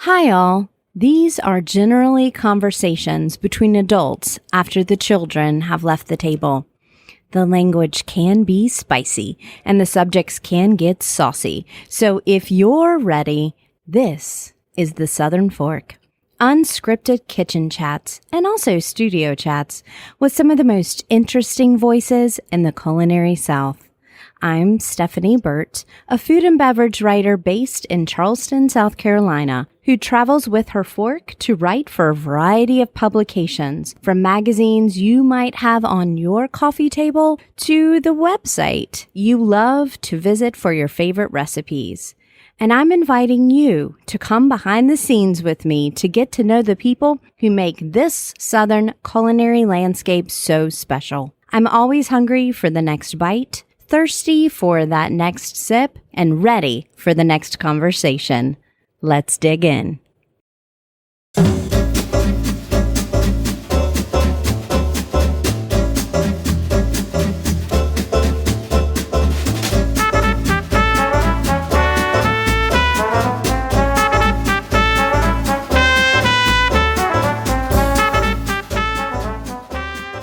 Hi, all. These are generally conversations between adults after the children have left the table. The language can be spicy and the subjects can get saucy. So if you're ready, this is the Southern Fork. Unscripted kitchen chats and also studio chats with some of the most interesting voices in the culinary South. I'm Stephanie Burt, a food and beverage writer based in Charleston, South Carolina, who travels with her fork to write for a variety of publications, from magazines you might have on your coffee table to the website you love to visit for your favorite recipes. And I'm inviting you to come behind the scenes with me to get to know the people who make this Southern culinary landscape so special. I'm always hungry for the next bite, thirsty for that next sip, and ready for the next conversation. Let's dig in.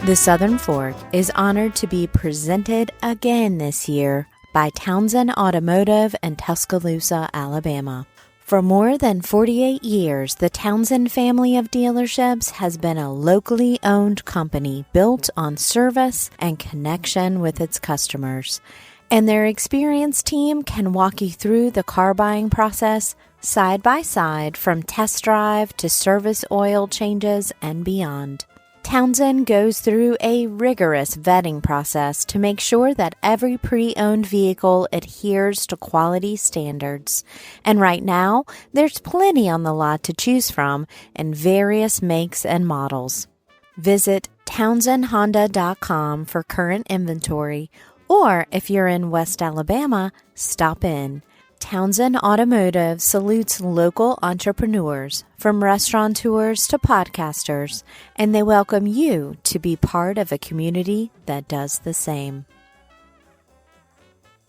The Southern Fork is honored to be presented again this year by Townsend Automotive in Tuscaloosa, Alabama. For more than 48 years, the Townsend family of dealerships has been a locally owned company built on service and connection with its customers. And their experienced team can walk you through the car buying process side by side, from test drive to service oil changes and beyond. Townsend goes through a rigorous vetting process to make sure that every pre-owned vehicle adheres to quality standards. And right now, there's plenty on the lot to choose from in various makes and models. Visit townsendhonda.com for current inventory, or if you're in West Alabama, stop in. Townsend Automotive salutes local entrepreneurs, from restaurateurs to podcasters, and they welcome you to be part of a community that does the same.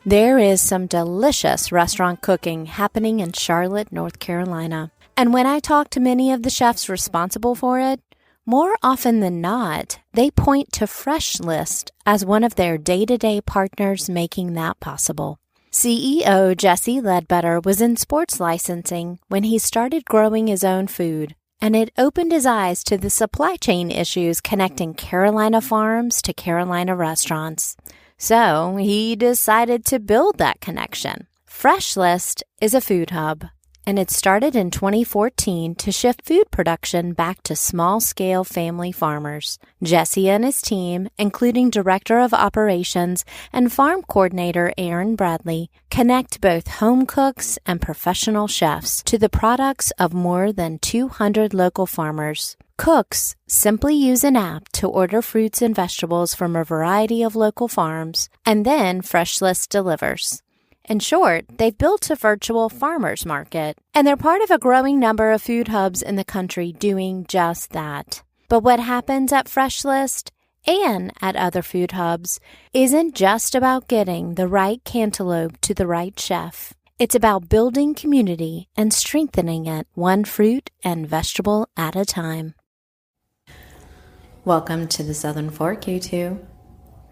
There is some delicious restaurant cooking happening in Charlotte, North Carolina. And when I talk to many of the chefs responsible for it, more often than not, they point to Freshlist as one of their day-to-day partners making that possible. CEO Jesse Leadbetter was in sports licensing when he started growing his own food, and it opened his eyes to the supply chain issues connecting Carolina farms to Carolina restaurants. So he decided to build that connection. Freshlist is a food hub, and it started in 2014 to shift food production back to small-scale family farmers. Jesse and his team, including Director of Operations and Farm Coordinator Erin Bradley, connect both home cooks and professional chefs to the products of more than 200 local farmers. Cooks simply use an app to order fruits and vegetables from a variety of local farms, and then Freshlist delivers. In short, they've built a virtual farmers market, and they're part of a growing number of food hubs in the country doing just that. But what happens at Freshlist and at other food hubs isn't just about getting the right cantaloupe to the right chef. It's about building community and strengthening it one fruit and vegetable at a time. Welcome to the Southern Fork, you two.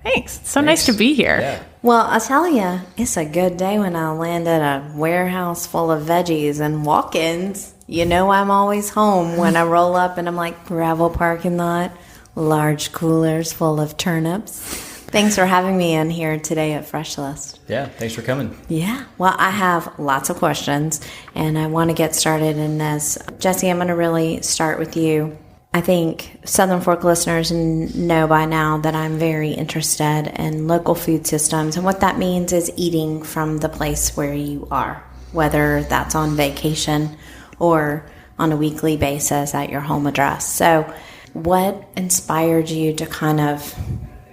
Thanks. It's so nice to be here. Yeah. Well, I'll tell you, it's a good day when I land at a warehouse full of veggies and walk-ins. You know I'm always home when I roll up and I'm like, gravel parking lot, large coolers full of turnips. Thanks for having me in here today at Freshlist. Yeah, thanks for coming. Yeah, well, I have lots of questions, and I want to get started in this. Jesse, I'm going to really start with you. I think Southern Fork listeners know by now that I'm very interested in local food systems, and what that means is eating from the place where you are, whether that's on vacation or on a weekly basis at your home address. So what inspired you to kind of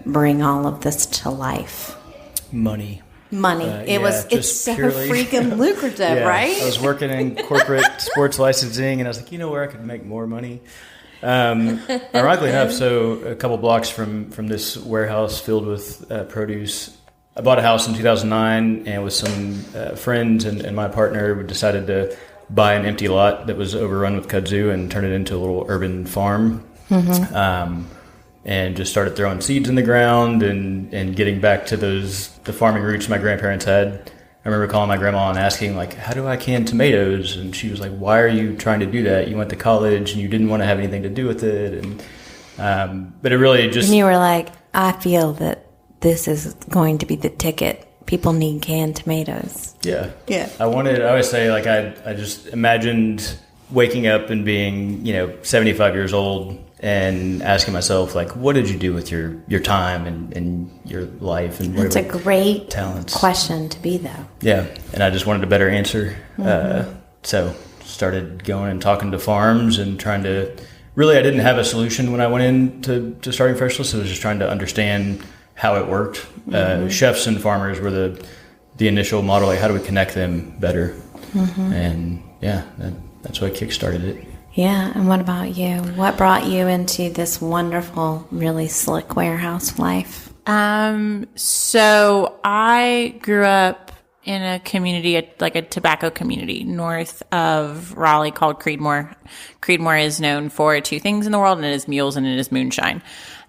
bring all of this to life? Money. It's so freaking lucrative, right? I was working in corporate sports licensing, and I was like, you know where I could make more money? Ironically enough, so a couple blocks from this warehouse filled with produce, I bought a house in 2009, and with some friends and my partner, we decided to buy an empty lot that was overrun with kudzu and turn it into a little urban farm. And just started throwing seeds in the ground and getting back to the farming roots my grandparents had. I remember calling my grandma and asking, like, how do I can tomatoes? And she was like, why are you trying to do that? You went to college and you didn't want to have anything to do with it. And but it really just... And you were like, I feel that this is going to be the ticket. People need canned tomatoes. Yeah. I always say, like, I just imagined waking up and being, 75 years old and asking myself, like, what did you do with your time and your life and whatever. That's a great talents. Question to be, though. Yeah, and I just wanted a better answer. So started going and talking to farms and trying to... Really, I didn't have a solution when I went into starting Freshlist. I was just trying to understand how it worked. Chefs and farmers were the initial model. Like, how do we connect them better? And that's what kickstarted it. Yeah, and what about you? What brought you into this wonderful, really slick warehouse life? So I grew up in a community, like a tobacco community north of Raleigh called Creedmoor. Creedmoor is known for two things in the world, and it is mules and it is moonshine.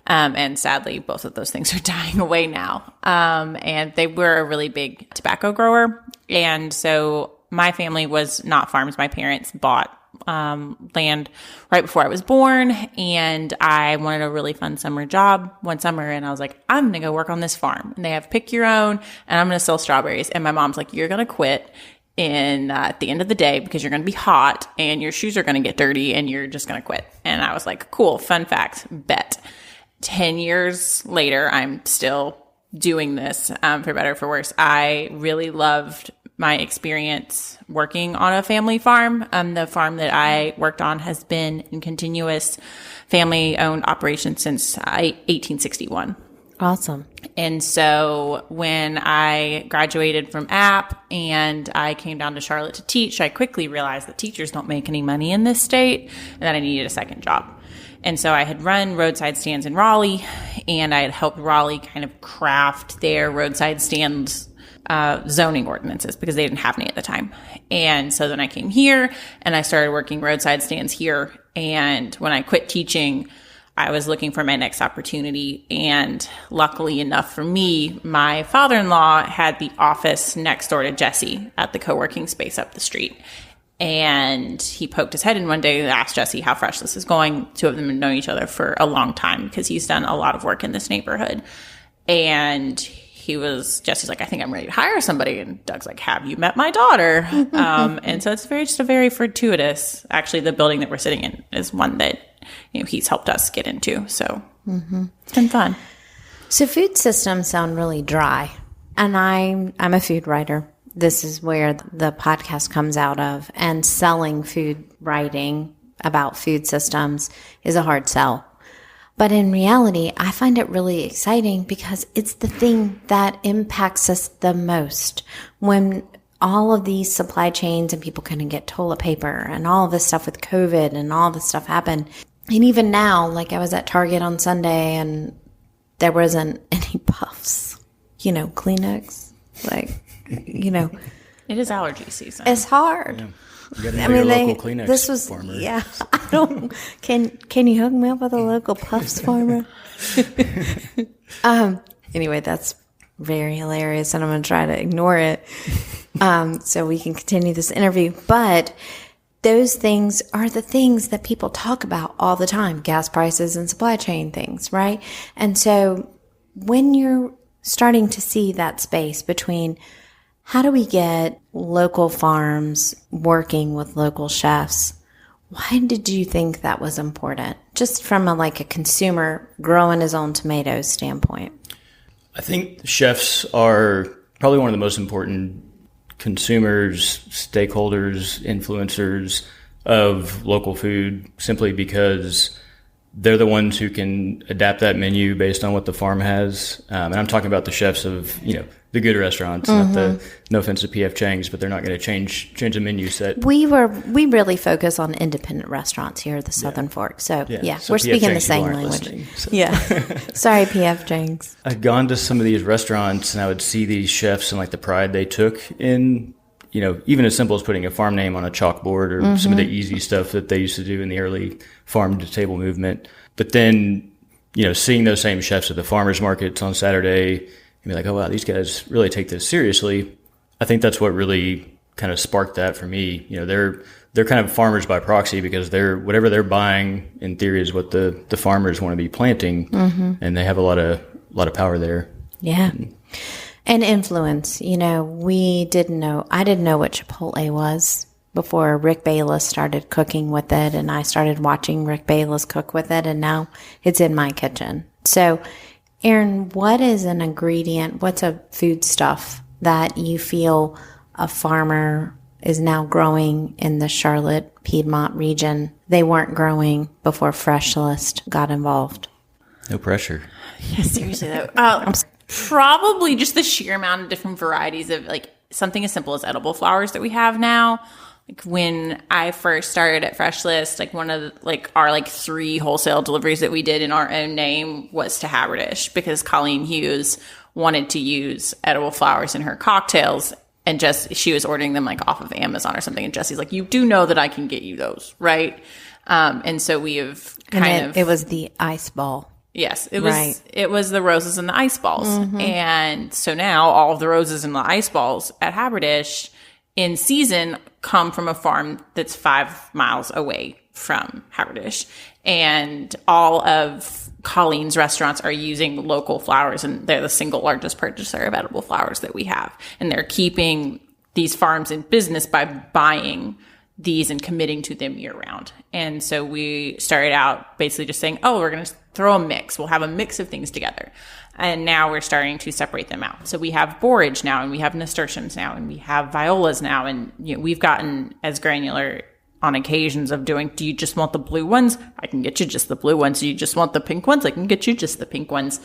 And sadly, both of those things are dying away now. And they were a really big tobacco grower. And so my family was not farms. My parents bought land right before I was born, and I wanted a really fun summer job one summer, and I was like, I'm gonna go work on this farm, and they have pick your own, and I'm gonna sell strawberries. And my mom's like, you're gonna quit at the end of the day because you're gonna be hot and your shoes are gonna get dirty and you're just gonna quit. And I was like, cool, fun fact, bet. 10 years later, I'm still doing this, for better or for worse. I really loved my experience working on a family farm. The farm that I worked on has been in continuous family-owned operation since 1861. Awesome. And so when I graduated from App and I came down to Charlotte to teach, I quickly realized that teachers don't make any money in this state and that I needed a second job. And so I had run roadside stands in Raleigh, and I had helped Raleigh kind of craft their roadside stands zoning ordinances because they didn't have any at the time. And so then I came here and I started working roadside stands here. And when I quit teaching, I was looking for my next opportunity. And luckily enough for me, my father-in-law had the office next door to Jesse at the co-working space up the street. And he poked his head in one day and asked Jesse how Freshlist is going. Two of them had known each other for a long time because he's done a lot of work in this neighborhood. And Jesse's like, I think I'm ready to hire somebody. And Doug's like, have you met my daughter? And so it's just a very fortuitous. Actually, the building that we're sitting in is one that, he's helped us get into. So it's been fun. So food systems sound really dry. And I'm a food writer. This is where the podcast comes out of. And selling food writing about food systems is a hard sell. But in reality, I find it really exciting because it's the thing that impacts us the most. When all of these supply chains and people couldn't get toilet paper and all this stuff with COVID and all this stuff happened. And even now, like I was at Target on Sunday and there wasn't any puffs, Kleenex, It is allergy season. It's hard. Yeah. You got to know your local Kleenex this was, farmer. Yeah, I don't. Can you hook me up with a local Puffs farmer? Anyway, that's very hilarious, and I'm going to try to ignore it so we can continue this interview. But those things are the things that people talk about all the time: gas prices and supply chain things, right? And so when you're starting to see that space between how do we get local farms working with local chefs? Why did you think that was important? Just from a consumer growing his own tomatoes standpoint. I think chefs are probably one of the most important consumers, stakeholders, influencers of local food, simply because they're the ones who can adapt that menu based on what the farm has. And I'm talking about the chefs of, the good restaurants, not no offense to P.F. Chang's, but they're not going to change the menu set. We really focus on independent restaurants here at the Southern Fork. So we're speaking the same language. So. Yeah. Sorry, P.F. Chang's. I'd gone to some of these restaurants and I would see these chefs and the pride they took in, even as simple as putting a farm name on a chalkboard or some of the easy stuff that they used to do in the early farm to table movement. But then, seeing those same chefs at the farmers markets on Saturday and be like, oh, wow, these guys really take this seriously. I think that's what really kind of sparked that for me. They're kind of farmers by proxy because whatever they're buying in theory is what the farmers want to be planting, and they have a lot of power there. Yeah. And influence. I didn't know what Chipotle was before Rick Bayless started cooking with it, and I started watching Rick Bayless cook with it, and now it's in my kitchen. So, Erin, what is an ingredient, what's a food stuff that you feel a farmer is now growing in the Charlotte, Piedmont region they weren't growing before Freshlist got involved? No pressure. Yeah, seriously though. Probably just the sheer amount of different varieties of something as simple as edible flowers that we have now. When I first started at Freshlist, one of our 3 wholesale deliveries that we did in our own name was to Haberdish, because Colleen Hughes wanted to use edible flowers in her cocktails, and she was ordering them off of Amazon or something. And Jesse's like, you do know that I can get you those, right? And so we have it was the ice ball. Yes, it was. Right. It was the roses and the ice balls, and so now all of the roses and the ice balls at Haberdish in season come from a farm that's 5 miles away from Haberdish, and all of Colleen's restaurants are using local flowers, and they're the single largest purchaser of edible flowers that we have, and they're keeping these farms in business by buying these and committing to them year round. And so we started out basically just saying, oh, we're going to throw a mix. We'll have a mix of things together. And now we're starting to separate them out. So we have borage now, and we have nasturtiums now, and we have violas now. And we've gotten as granular on occasions of doing, do you just want the blue ones? I can get you just the blue ones. Do you just want the pink ones? I can get you just the pink ones.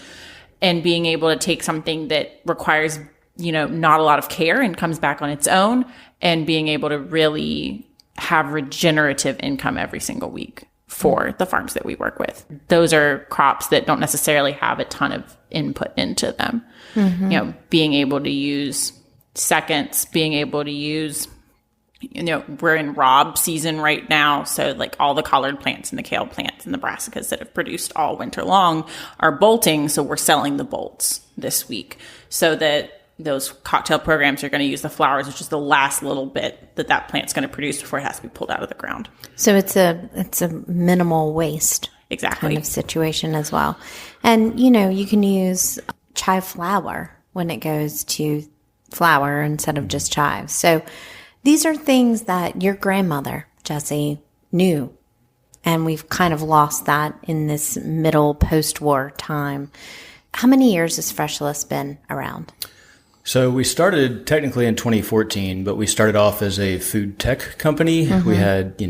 And being able to take something that requires, not a lot of care and comes back on its own, and being able to really have regenerative income every single week for the farms that we work with. Those are crops that don't necessarily have a ton of input into them. Being able to use seconds, being able to use, we're in rob season right now. So all the collard plants and the kale plants and the brassicas that have produced all winter long are bolting. So we're selling the bolts this week, so that those cocktail programs are going to use the flowers, which is the last little bit that plant's going to produce before it has to be pulled out of the ground. So it's a minimal waste kind of situation as well. And, you can use chive flour when it goes to flour instead of just chives. So these are things that your grandmother, Jesse, knew. And we've kind of lost that in this middle post-war time. How many years has Freshlist been around? So we started technically in 2014, but we started off as a food tech company. We had,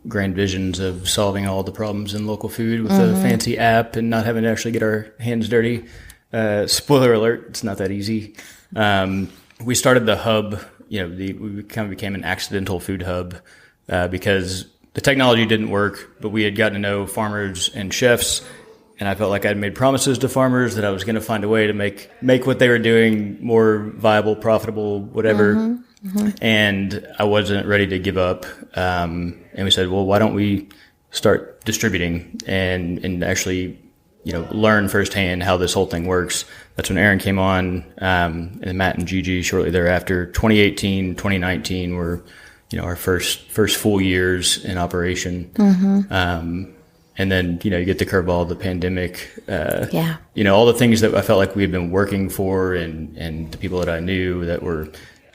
grand visions of solving all the problems in local food with a fancy app and not having to actually get our hands dirty. Spoiler alert, it's not that easy. We started the hub, we kind of became an accidental food hub because the technology didn't work, but we had gotten to know farmers and chefs. And I felt like I'd made promises to farmers that I was going to find a way to make what they were doing more viable, profitable, whatever. And I wasn't ready to give up. And we said, well, why don't we start distributing and actually, learn firsthand how this whole thing works. That's when Erin came on, and Matt and Gigi shortly thereafter. 2018, 2019 were, our first full years in operation. And then, you get the curveball of the pandemic, all the things that I felt like we had been working for and the people that I knew that were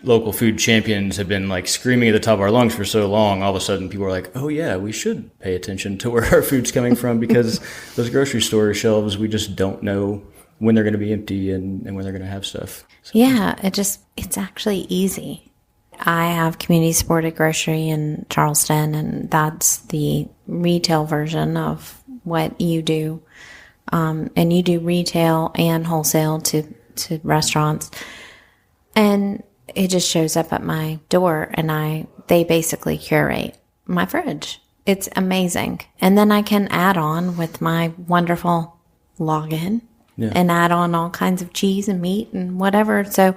local food champions had been screaming at the top of our lungs for so long. All of a sudden people were like, oh yeah, we should pay attention to where our food's coming from because those grocery store shelves, we just don't know when they're going to be empty and when they're going to have stuff. So. Yeah, it's actually easy. I have community supported grocery in Charleston, and that's the retail version of what you do. And you do retail and wholesale to restaurants. And it just shows up at my door, and they basically curate my fridge. It's amazing. And then I can add on with my wonderful login and add on all kinds of cheese and meat and whatever. So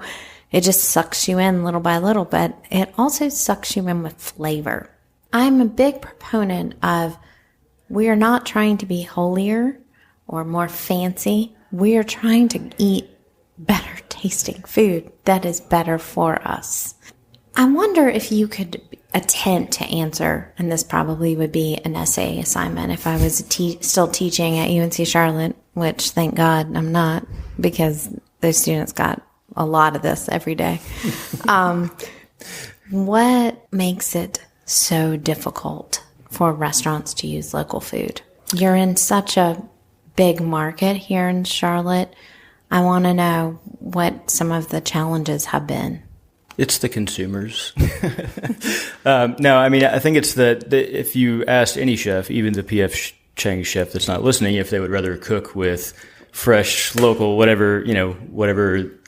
It just sucks you in little by little, but it also sucks you in with flavor. I'm a big proponent of we are not trying to be holier or more fancy. We are trying to eat better tasting food that is better for us. I wonder if you could attempt to answer, and this probably would be an essay assignment if I was still teaching at UNC Charlotte, which thank God I'm not, because those students got a lot of this every day. What makes it so difficult for restaurants to use local food? You're in such a big market here in Charlotte. I want to know what some of the challenges have been. It's the consumers. No, I mean, I think it's that if you asked any chef, even the P.F. Chang chef that's not listening, if they would rather cook with fresh, local, whatever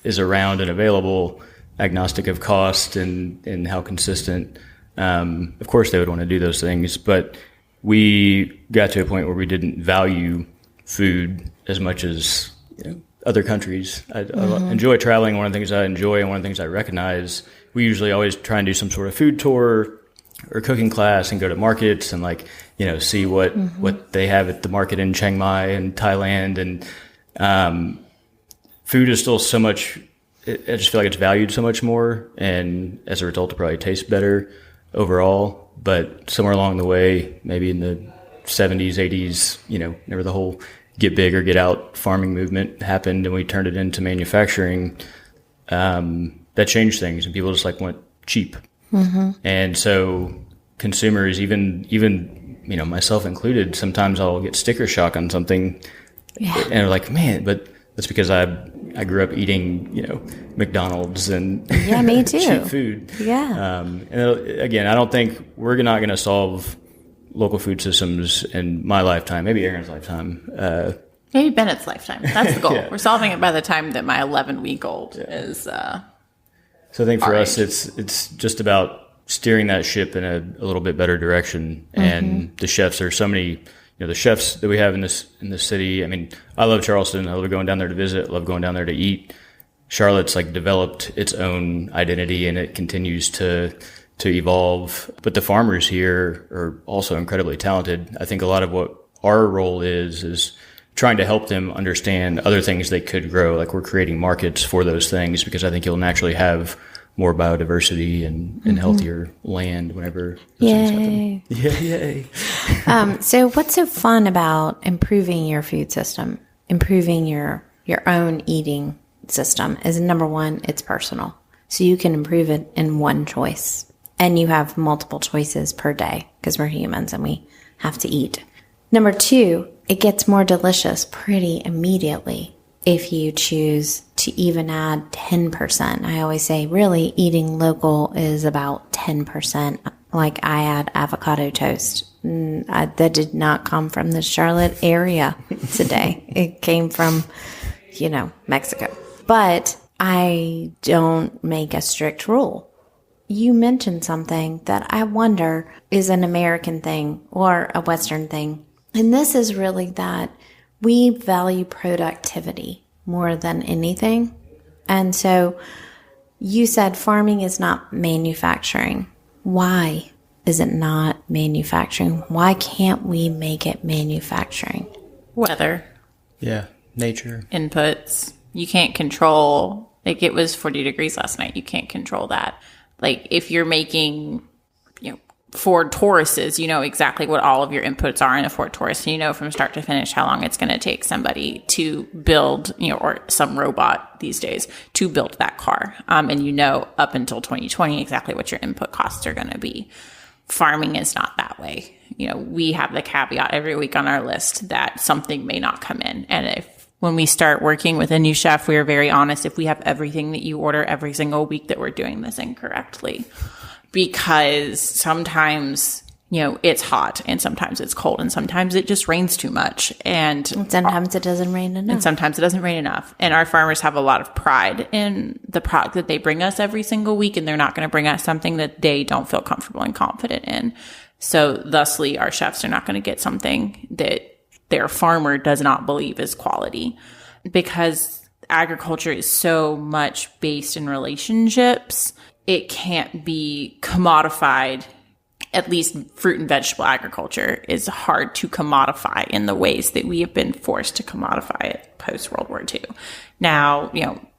is around and available, agnostic of cost and how consistent, of course they would want to do those things. But we got to a point where we didn't value food as much as other countries. I enjoy traveling. One of the things I enjoy and one of the things I recognize, we usually always try and do some sort of food tour or cooking class and go to markets and see what they have at the market in Chiang Mai and Thailand. And food is still so much, I just feel like it's valued so much more. And as a result, it probably tastes better overall. But somewhere along the way, maybe in the 70s, 80s, whenever the whole get big or get out farming movement happened and we turned it into manufacturing, that changed things and people just went cheap. Mm-hmm. And so consumers, even myself included, sometimes I'll get sticker shock on something and they're like, man, but that's because I grew up eating, McDonald's and me too. cheap food. Yeah. And again, I don't think we're not going to solve local food systems in my lifetime, maybe Erin's lifetime. Maybe Bennett's lifetime. That's the goal. Yeah. We're solving it by the time that my 11-week-old is. So I think for us, it's just about steering that ship in a little bit better direction. Mm-hmm. And the chefs, there's so many, the chefs that we have in this city. I mean, I love Charleston. I love going down there to visit. Love going down there to eat. Charlotte's developed its own identity and it continues to evolve. But the farmers here are also incredibly talented. I think a lot of what our role is trying to help them understand other things they could grow. We're creating markets for those things because I think you'll naturally have more biodiversity and healthier land whenever those things happen. Yay. So what's so fun about improving your food system, improving your own eating system is, number one, it's personal. So you can improve it in one choice. And you have multiple choices per day because we're humans and we have to eat. Number two, it gets more delicious pretty immediately if you choose to even add 10%. I always say, really, eating local is about 10%. I add avocado toast. That did not come from the Charlotte area today. It came from, Mexico. But I don't make a strict rule. You mentioned something that I wonder is an American thing or a Western thing. And this is really that we value productivity more than anything. And so you said farming is not manufacturing. Why is it not manufacturing? Why can't we make it manufacturing? Weather. Yeah, nature. Inputs. You can't control. It was 40 degrees last night. You can't control that. If you're making, Ford Tauruses, you know exactly what all of your inputs are in a Ford Taurus. And you know from start to finish how long it's going to take somebody to build, or some robot these days to build that car. And up until 2020 exactly what your input costs are going to be. Farming is not that way. We have the caveat every week on our list that something may not come in. And when we start working with a new chef, we are very honest if we have everything that you order every single week that we're doing this incorrectly. Because sometimes, it's hot and sometimes it's cold and sometimes it just rains too much. And sometimes it doesn't rain enough. And sometimes it doesn't rain enough. And our farmers have a lot of pride in the product that they bring us every single week. And they're not going to bring us something that they don't feel comfortable and confident in. So thusly, our chefs are not going to get something that their farmer does not believe is quality. Because agriculture is so much based in relationships, it can't be commodified. At least fruit and vegetable agriculture is hard to commodify in the ways that we have been forced to commodify it post World War II. Now,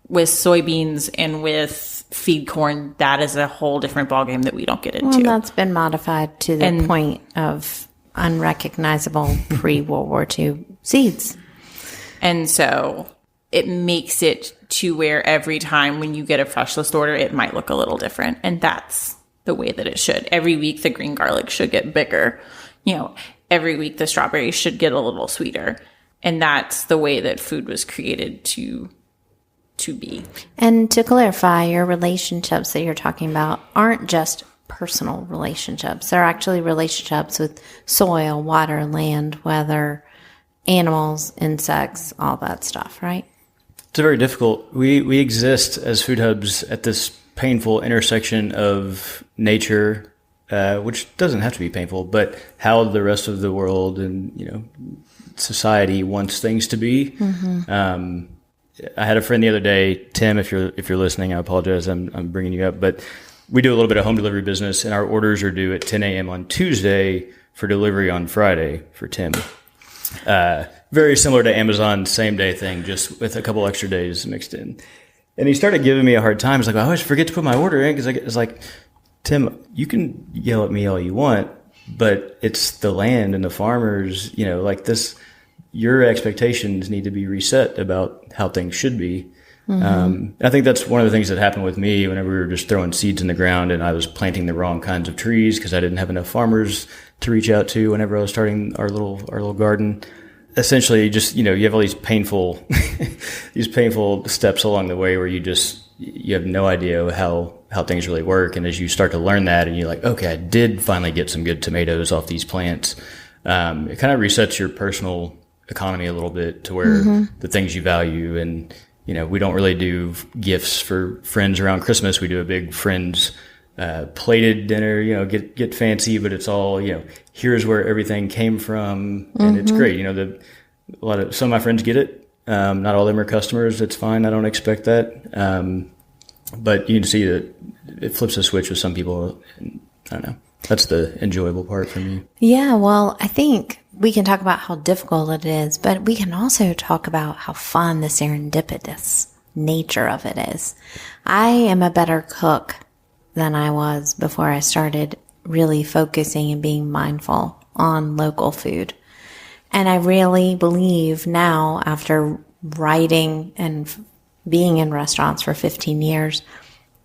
with soybeans and with feed corn, that is a whole different ballgame that we don't get into. Well, that's been modified to the point of unrecognizable pre-World War II seeds. And so it makes it to where every time when you get a Freshlist order, it might look a little different. And that's the way that it should. Every week, the green garlic should get bigger. Every week, the strawberries should get a little sweeter. And that's the way that food was created to be. And to clarify, your relationships that you're talking about aren't just personal relationships. They're actually relationships with soil, water, land, weather, animals, insects, all that stuff, right? It's very difficult. We exist as food hubs at this painful intersection of nature, which doesn't have to be painful, but how the rest of the world and society wants things to be. Mm-hmm. I had a friend the other day, Tim. If you're listening, I apologize. I'm bringing you up, but we do a little bit of home delivery business, and our orders are due at 10 a.m. on Tuesday for delivery on Friday for Tim. Very similar to Amazon same day thing, just with a couple extra days mixed in. And he started giving me a hard time. He's like, I always forget to put my order in, because it's like, Tim, you can yell at me all you want, but it's the land and the farmers, like this, your expectations need to be reset about how things should be. Mm-hmm. I think that's one of the things that happened with me whenever we were just throwing seeds in the ground and I was planting the wrong kinds of trees because I didn't have enough farmers to reach out to whenever I was starting our little garden. Essentially, just, you have all these painful steps along the way where you have no idea how things really work. And as you start to learn that and you're like, okay, I did finally get some good tomatoes off these plants. It kind of resets your personal economy a little bit to where the things you value. And, we don't really do gifts for friends around Christmas. We do a big friends plated dinner, get fancy, but it's all, here's where everything came from. And it's great. Some of my friends get it. Not all of them are customers. It's fine. I don't expect that. But you can see that it flips a switch with some people. I don't know. That's the enjoyable part for me. Yeah. Well, I think we can talk about how difficult it is, but we can also talk about how fun the serendipitous nature of it is. I am a better cook than I was before I started really focusing and being mindful on local food. And I really believe now, after writing and being in restaurants for 15 years,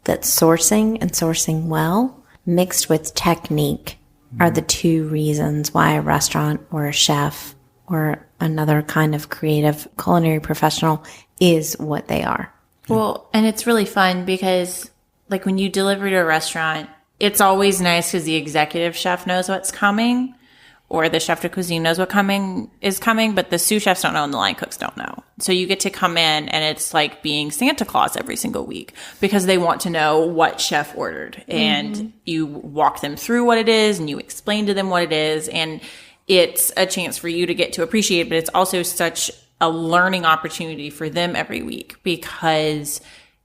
that sourcing and sourcing well mixed with technique are the two reasons why a restaurant or a chef or another kind of creative culinary professional is what they are. Well, and it's really fun because, like, when you deliver to a restaurant, it's always nice because the executive chef knows what's coming, or the chef de cuisine knows what is coming, but the sous chefs don't know and the line cooks don't know. So you get to come in and it's like being Santa Claus every single week because they want to know what chef ordered. And you walk them through what it is and you explain to them what it is. And it's a chance for you to get to appreciate it, but it's also such a learning opportunity for them every week because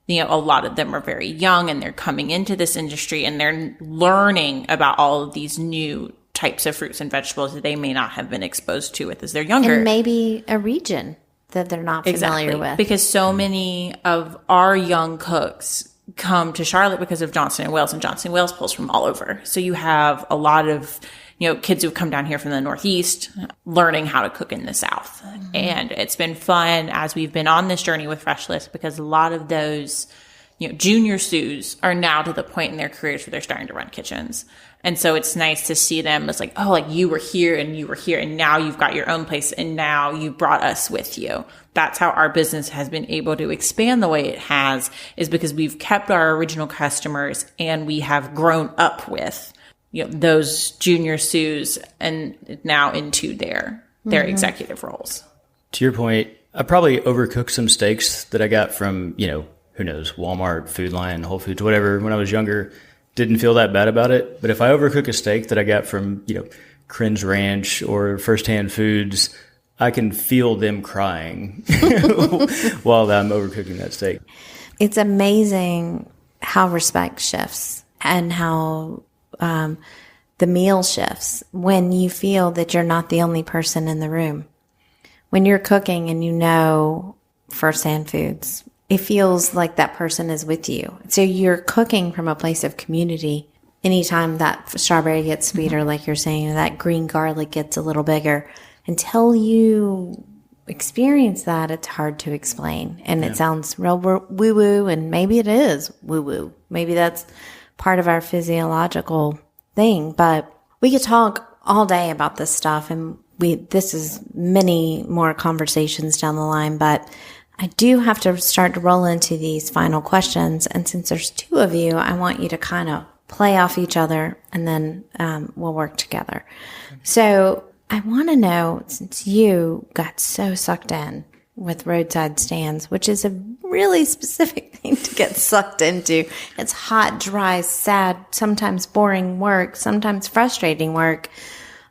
a lot of them are very young and they're coming into this industry and they're learning about all of these new types of fruits and vegetables that they may not have been exposed to as they're younger. And maybe a region that they're not familiar with. Because so many of our young cooks come to Charlotte because of Johnson & Wales, and Johnson & Wales pulls from all over. So you have a lot of kids who've come down here from the Northeast learning how to cook in the South. And it's been fun as we've been on this journey with Freshlist because a lot of those junior sous are now to the point in their careers where they're starting to run kitchens. And so it's nice to see them as like, oh, like you were here and now you've got your own place and now you brought us with you. That's how our business has been able to expand the way it has, is because we've kept our original customers and we have grown up with those junior sous and now into their executive roles. To your point, I probably overcooked some steaks that I got from, who knows, Walmart, Food Lion, Whole Foods, whatever, when I was younger. Didn't feel that bad about it. But if I overcook a steak that I got from, Cringe Ranch or Firsthand Foods, I can feel them crying while I'm overcooking that steak. It's amazing how respect shifts and how the meal shifts when you feel that you're not the only person in the room. When you're cooking and you know firsthand foods, it feels like that person is with you. So you're cooking from a place of community. Anytime that strawberry gets sweeter, like you're saying, that green garlic gets a little bigger, until you experience that, it's hard to explain. And it sounds real woo-woo, and maybe it is woo-woo. Maybe that's part of our physiological thing. But we could talk all day about this stuff, and this is many more conversations down the line, but I do have to start to roll into these final questions. And since there's two of you, I want you to kind of play off each other, and then we'll work together. So I want to know, since you got so sucked in with roadside stands, which is a really specific thing to get sucked into. It's hot, dry, sad, sometimes boring work, sometimes frustrating work,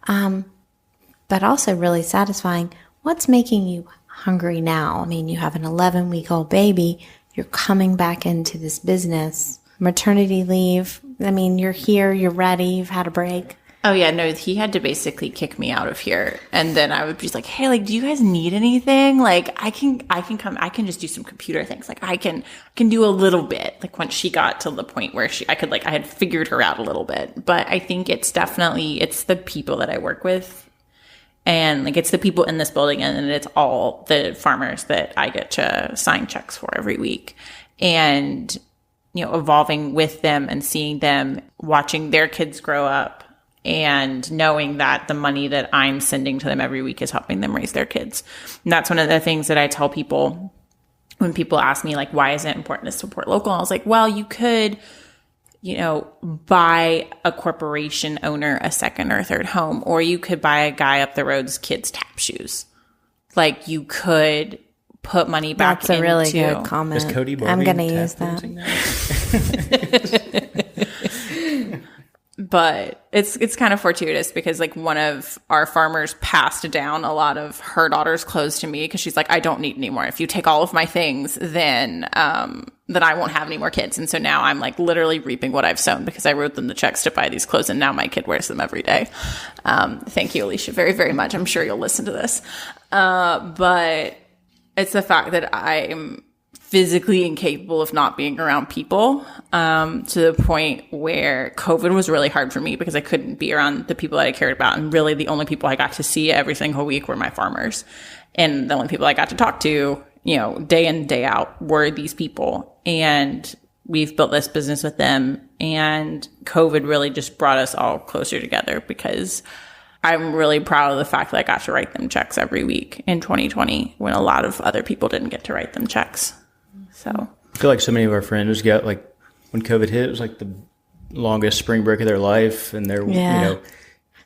but also really satisfying. What's making you hungry now? I mean, you have an 11-week-old baby. You're coming back into this business. Maternity leave. I mean, you're here. You're ready. You've had a break. Oh, yeah. No, he had to basically kick me out of here. And then I would be like, hey, like, do you guys need anything? Like, I can come, I can just do some computer things. Like, I can do a little bit. Like, once she got to the point where I had figured her out a little bit. But I think it's the people that I work with. And like, it's the people in this building, and it's all the farmers that I get to sign checks for every week. And, you know, evolving with them and seeing them, watching their kids grow up, and knowing that the money that I'm sending to them every week is helping them raise their kids. And that's one of the things that I tell people when people ask me, like, why is it important to support local? I was like, well, you could, you know, buy a corporation owner a second or third home, or you could buy a guy up the road's kids' tap shoes. Like, you could put money back into... That's a really good comment. Is Cody I'm going to use that. But it's kind of fortuitous because, like, one of our farmers passed down a lot of her daughter's clothes to me because she's like, I don't need any more. If you take all of my things, then I won't have any more kids. And so now I'm like literally reaping what I've sown because I wrote them the checks to buy these clothes, and now my kid wears them every day. Thank you, Alicia, very, very much. I'm sure you'll listen to this. But it's the fact that I'm physically incapable of not being around people, to the point where COVID was really hard for me because I couldn't be around the people that I cared about. And really the only people I got to see every single week were my farmers. And the only people I got to talk to, you know, day in, day out were these people. And we've built this business with them. And COVID really just brought us all closer together because I'm really proud of the fact that I got to write them checks every week in 2020 when a lot of other people didn't get to write them checks. So I feel like so many of our friends got, like, when COVID hit, it was like the longest spring break of their life, and they're, you know,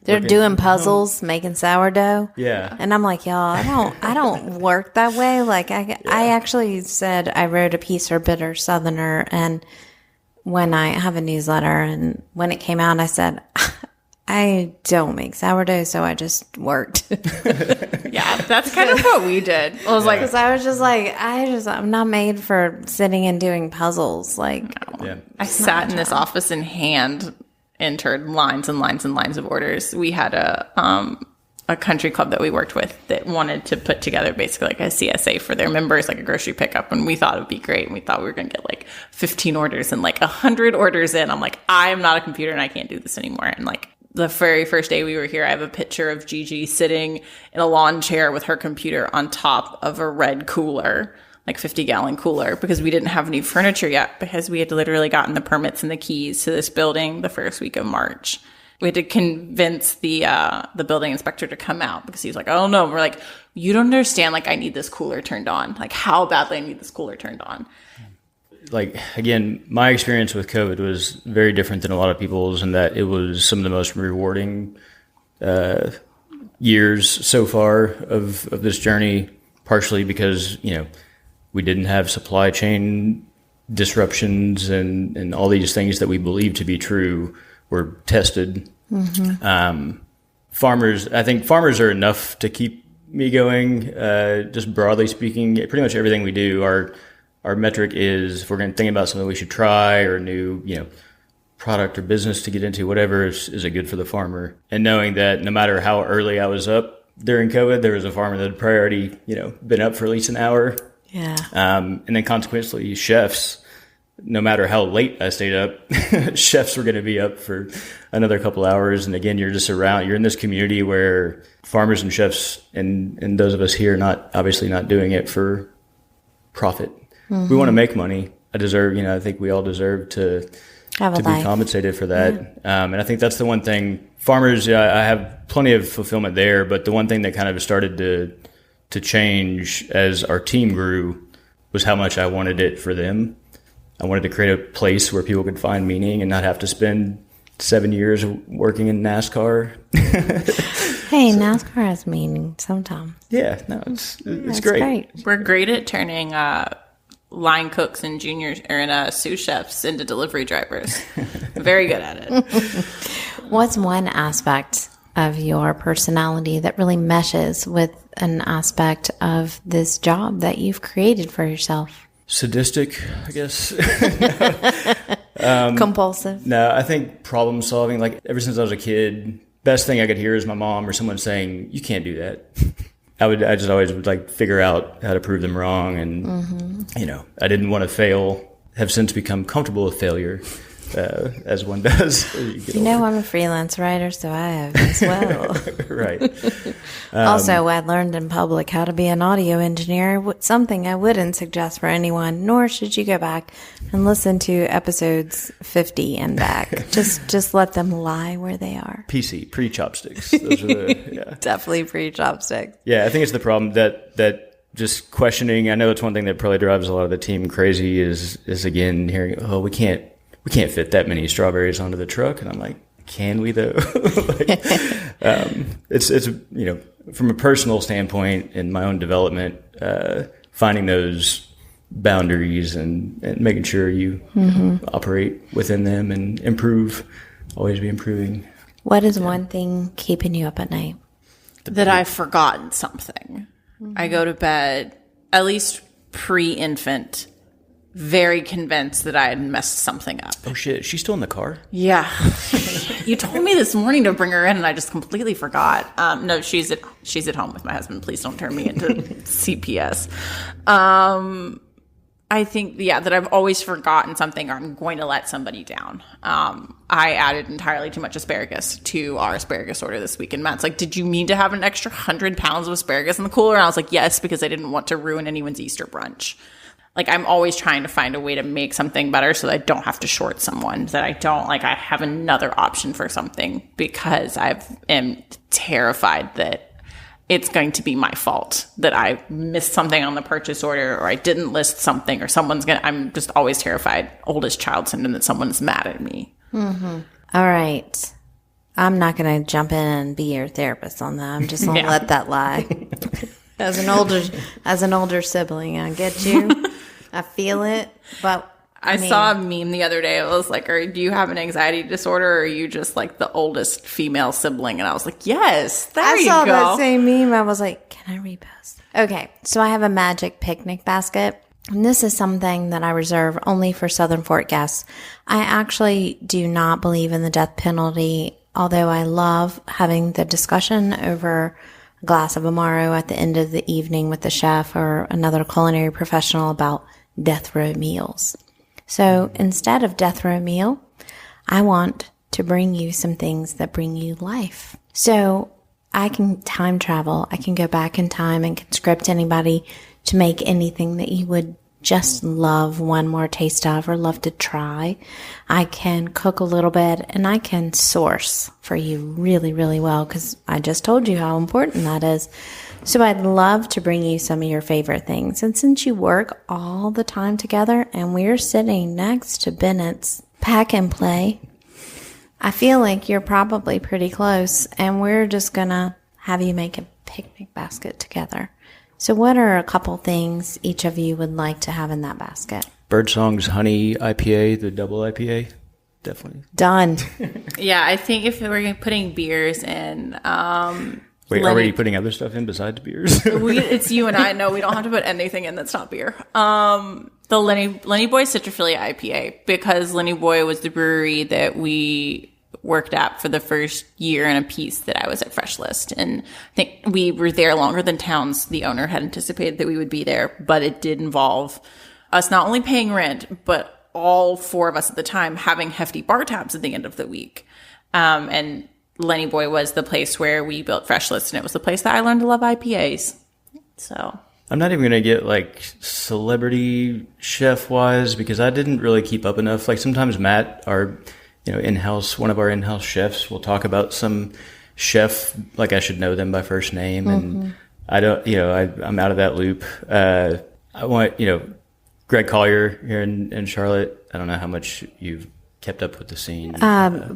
they're doing puzzles, making sourdough. Yeah. And I'm like, y'all, I don't work that way. Like, I actually said I wrote a piece for Bitter Southerner, and when I have a newsletter, and when it came out, I said, I don't make sourdough, so I just worked. Yeah, that's kind of what we did. I was like, because I was just like, I'm not made for sitting and doing puzzles. Like, no. I sat in this office and hand entered lines and lines and lines of orders. We had a country club that we worked with that wanted to put together basically like a CSA for their members, like a grocery pickup. And we thought it would be great. And we thought we were going to get like 15 orders, and like 100 orders in. I'm like, I'm not a computer and I can't do this anymore. And like, the very first day we were here, I have a picture of Gigi sitting in a lawn chair with her computer on top of a red cooler, like 50-gallon cooler, because we didn't have any furniture yet because we had literally gotten the permits and the keys to this building the first week of March. We had to convince the building inspector to come out because he was like, oh, no. We're like, you don't understand. Like, I need this cooler turned on. Like, how badly I need this cooler turned on. Like, again, my experience with COVID was very different than a lot of people's, in that it was some of the most rewarding years so far of this journey, partially because, you know, we didn't have supply chain disruptions and all these things that we believe to be true were tested. Mm-hmm. I think farmers are enough to keep me going. Just broadly speaking, pretty much everything we do, our metric is if we're going to think about something we should try or a new, product or business to get into, whatever, is it good for the farmer? And knowing that no matter how early I was up during COVID, there was a farmer that had probably already, been up for at least an hour. Yeah. And then consequently, chefs, no matter how late I stayed up, chefs were going to be up for another couple hours. And again, you're in this community where farmers and chefs and those of us here obviously not doing it for profit. Mm-hmm. We want to make money. I think we all deserve to be compensated for that. Yeah. And I think that's the one thing. Farmers, I have plenty of fulfillment there, but the one thing that kind of started to change as our team grew was how much I wanted it for them. I wanted to create a place where people could find meaning and not have to spend 7 years working in NASCAR. Hey, NASCAR has meaning sometimes. Yeah, no, it's great. We're great at turning line cooks and juniors and sous chefs into delivery drivers. Very good at it. What's one aspect of your personality that really meshes with an aspect of this job that you've created for yourself? Sadistic, I guess. Compulsive? No, I think problem solving. Like ever since I was a kid, best thing I could hear is my mom or someone saying, "You can't do that." I just always would like figure out how to prove them wrong. And, I didn't want to fail, have since become comfortable with failure, as one does. I'm a freelance writer, so I have as well. Right. Also, I learned in public how to be an audio engineer, something I wouldn't suggest for anyone, nor should you go back and listen to episodes 50 and back. Just let them lie where they are. PC, pre-chopsticks. Those are Definitely pre-chopsticks. Yeah, I think it's the problem that just questioning. I know it's one thing that probably drives a lot of the team crazy is again hearing, "Oh, we can't fit that many strawberries onto the truck." And I'm like, can we though? It's from a personal standpoint in my own development, finding those boundaries and making sure you operate within them and always be improving. What is one thing keeping you up at night? That I've forgotten something. Mm-hmm. I go to bed, at least pre-infant, very convinced that I had messed something up. Oh shit, she's still in the car? Yeah. You told me this morning to bring her in and I just completely forgot. No, she's at home with my husband. Please don't turn me into CPS. I think, that I've always forgotten something or I'm going to let somebody down. I added entirely too much asparagus to our asparagus order this week. And Matt's like, "Did you mean to have an extra 100 pounds of asparagus in the cooler?" And I was like, "Yes, because I didn't want to ruin anyone's Easter brunch." Like, I'm always trying to find a way to make something better so that I don't have to short someone, that I have another option for something, because I am terrified that it's going to be my fault that I missed something on the purchase order or I didn't list something or I'm just always terrified, oldest child syndrome, that someone's mad at me. Mm-hmm. All right. I'm not going to jump in and be your therapist on that. I'm just going to let that lie. As an older sibling, I get you. I feel it, but I saw a meme the other day. It was like, do you have an anxiety disorder, or are you just like the oldest female sibling? And I was like, yes, there you go. I saw that same meme. I was like, can I repost? Okay, so I have a magic picnic basket. And this is something that I reserve only for Southern Fort guests. I actually do not believe in the death penalty, although I love having the discussion over a glass of Amaro at the end of the evening with the chef or another culinary professional about death row meals. So instead of death row meal, I want to bring you some things that bring you life. So I can time travel. I can go back in time and conscript anybody to make anything that you would just love one more taste of or love to try. I can cook a little bit and I can source for you really, really well, because I just told you how important that is. So I'd love to bring you some of your favorite things. And since you work all the time together and we're sitting next to Bennett's Pack and Play, I feel like you're probably pretty close, and we're just going to have you make a picnic basket together. So what are a couple things each of you would like to have in that basket? Birdsong's Honey IPA, the double IPA. Definitely. Done. Yeah, I think if we're putting beers in, Wait, are we putting other stuff in besides beers? It's you and I. No, we don't have to put anything in that's not beer. The Lenny Boy Citrophilia IPA, because Lenny Boy was the brewery that we worked at for the first year and a piece that I was at Freshlist. And I think we were there longer than Towns, the owner, had anticipated that we would be there. But it did involve us not only paying rent, but all 4 of us at the time having hefty bar tabs at the end of the week. And Lenny Boy was the place where we built Freshlist, and it was the place that I learned to love IPAs. So I'm not even going to get like celebrity chef wise, because I didn't really keep up enough. Like sometimes Matt, our one of our in-house chefs, will talk about some chef like I should know them by first name, and I don't. I'm out of that loop. I want Greg Collier here in Charlotte. I don't know how much you've kept up with the scene.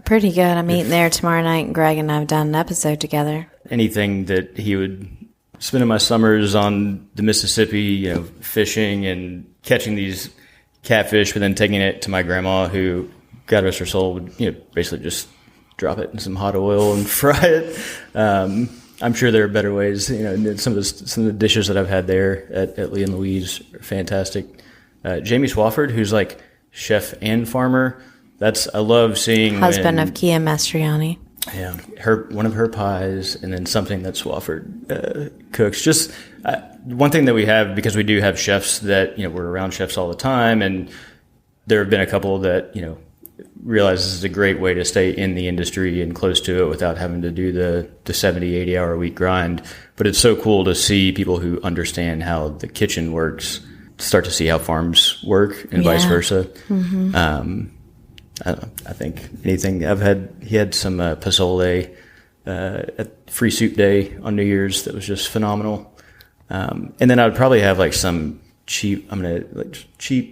Pretty good. I'm eating there tomorrow night, and Greg and I have done an episode together. Anything that he would spending my summers on the Mississippi, fishing and catching these catfish, but then taking it to my grandma, who, God rest her soul, would basically just drop it in some hot oil and fry it. I'm sure there are better ways. Some of the dishes that I've had there at Lee and Louise are fantastic. Jamie Swafford, who's like chef and farmer. I love seeing husband of Kia Mastriani. Yeah, one of her pies, and then something that Swafford cooks. Just one thing that we have, because we do have chefs that we're around chefs all the time, and there have been a couple that realize this is a great way to stay in the industry and close to it without having to do the 70, 80 hour a week grind. But it's so cool to see people who understand how the kitchen works start to see how farms work, and vice versa. Mm-hmm. I think anything he had some pozole at Free Soup Day on New Year's that was just phenomenal. And then I would probably have like some cheap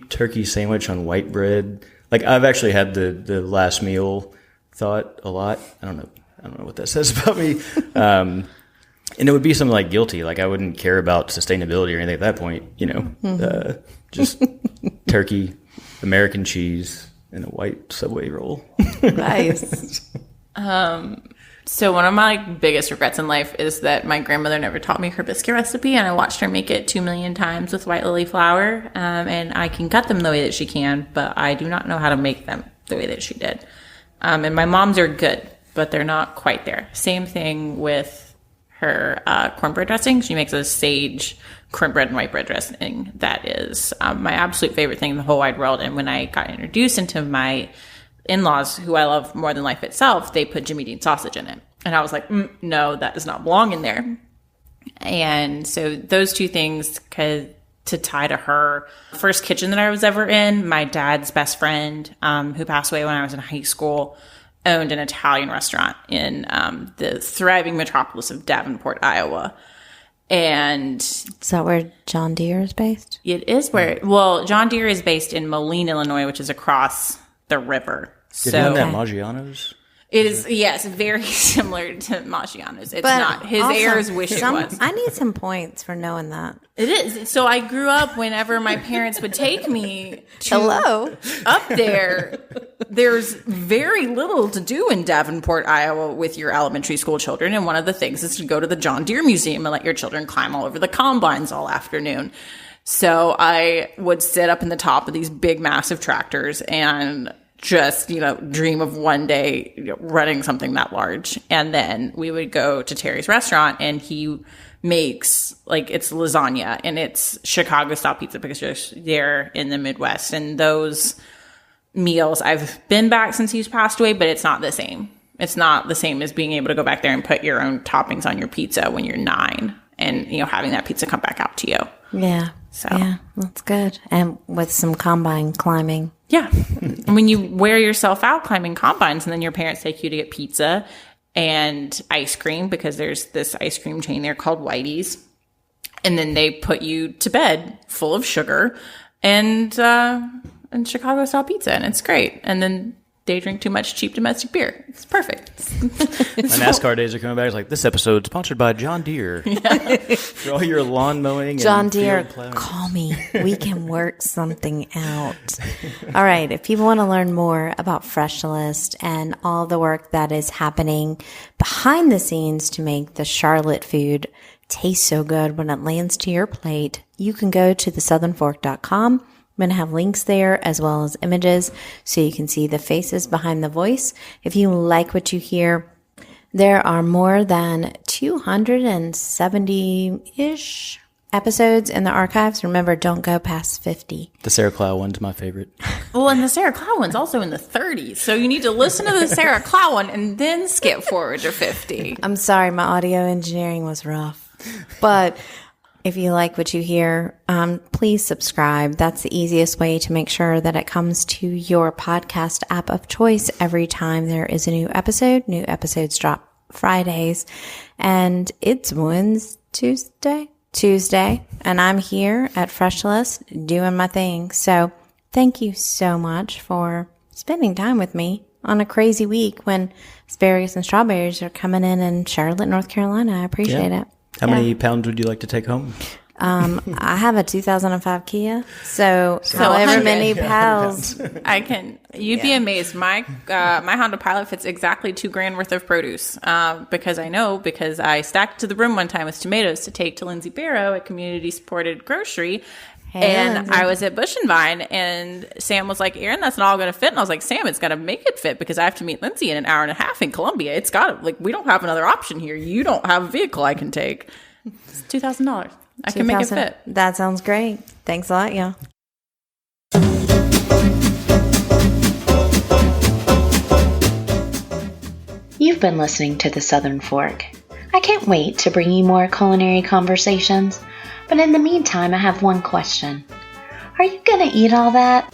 turkey sandwich on white bread. Like I've actually had the last meal thought a lot. I don't know what that says about me. And it would be something like guilty. Like I wouldn't care about sustainability or anything at that point, just turkey, American cheese, and a white Subway roll. Nice. So one of my biggest regrets in life is that my grandmother never taught me her biscuit recipe, and I watched her make it 2 million times with white lily flour. And I can cut them the way that she can, but I do not know how to make them the way that she did. And my mom's are good, but they're not quite there. Same thing with her cornbread dressing. She makes a sage cornbread and white bread dressing that is my absolute favorite thing in the whole wide world. And when I got introduced into my in-laws, who I love more than life itself, they put Jimmy Dean sausage in it. And I was like, no, that does not belong in there. And so those two things to tie to her first kitchen that I was ever in, my dad's best friend, who passed away when I was in high school, owned an Italian restaurant in the thriving metropolis of Davenport, Iowa. And is that where John Deere is based? It is John Deere is based in Moline, Illinois, which is across the river. Did he own that Maggiano's? It is, yes, very similar to Maggiano's. It's not. His heirs wish it was. I need some points for knowing that. It is. So I grew up, whenever my parents would take me to up there, there's very little to do in Davenport, Iowa with your elementary school children. And one of the things is to go to the John Deere Museum and let your children climb all over the combines all afternoon. So I would sit up in the top of these big, massive tractors and just, dream of one day running something that large. And then we would go to Terry's restaurant, and he makes it's lasagna and it's Chicago style pizza, because you're there in the Midwest. And those meals, I've been back since he's passed away, but it's not the same. It's not the same as being able to go back there and put your own toppings on your pizza when you're 9 and, having that pizza come back out to you. Yeah. So yeah, that's good. And with some combine climbing. Yeah. When you wear yourself out climbing combines, and then your parents take you to get pizza and ice cream, because there's this ice cream chain there called Whitey's. And then they put you to bed full of sugar and Chicago style pizza, and it's great. And then they drink too much cheap domestic beer. It's perfect. My NASCAR days are coming back. It's like, this episode sponsored by John Deere. For all your lawn mowing John and Deere, field plowing. call me. We can work something out. All right. If people want to learn more about Freshlist and all the work that is happening behind the scenes to make the Charlotte food taste so good when it lands to your plate, you can go to thesouthernfork.com. I'm going to have links there as well as images so you can see the faces behind the voice. If you like what you hear, there are more than 270-ish episodes in the archives. Remember, don't go past 50. The Sarah Clow one's my favorite. Well, and the Sarah Clow one's also in the 30s. So you need to listen to the Sarah Clow one and then skip forward to 50. I'm sorry, my audio engineering was rough. But if you like what you hear, please subscribe. That's the easiest way to make sure that it comes to your podcast app of choice every time there is a new episode. New episodes drop Fridays, and it's Tuesday, and I'm here at Freshlist doing my thing. So thank you so much for spending time with me on a crazy week when asparagus and strawberries are coming in Charlotte, North Carolina. I appreciate it. How many pounds would you like to take home? I have a 2005 Kia, so however many pounds. You'd be amazed. My Honda Pilot fits exactly $2,000 worth of produce. Because I stacked to the room one time with tomatoes to take to Lindsay Barrow, a community supported grocery. And Lindsay. I was at Bush and Vine, and Sam was like, Erin, that's not all going to fit. And I was like, Sam, it's got to make it fit because I have to meet Lindsay in an hour and a half in Columbia. It's got to, we don't have another option here. You don't have a vehicle I can take. It's $2,000. I can make it fit. That sounds great. Thanks a lot, y'all. You've been listening to The Southern Fork. I can't wait to bring you more culinary conversations, but in the meantime, I have one question. Are you going to eat all that?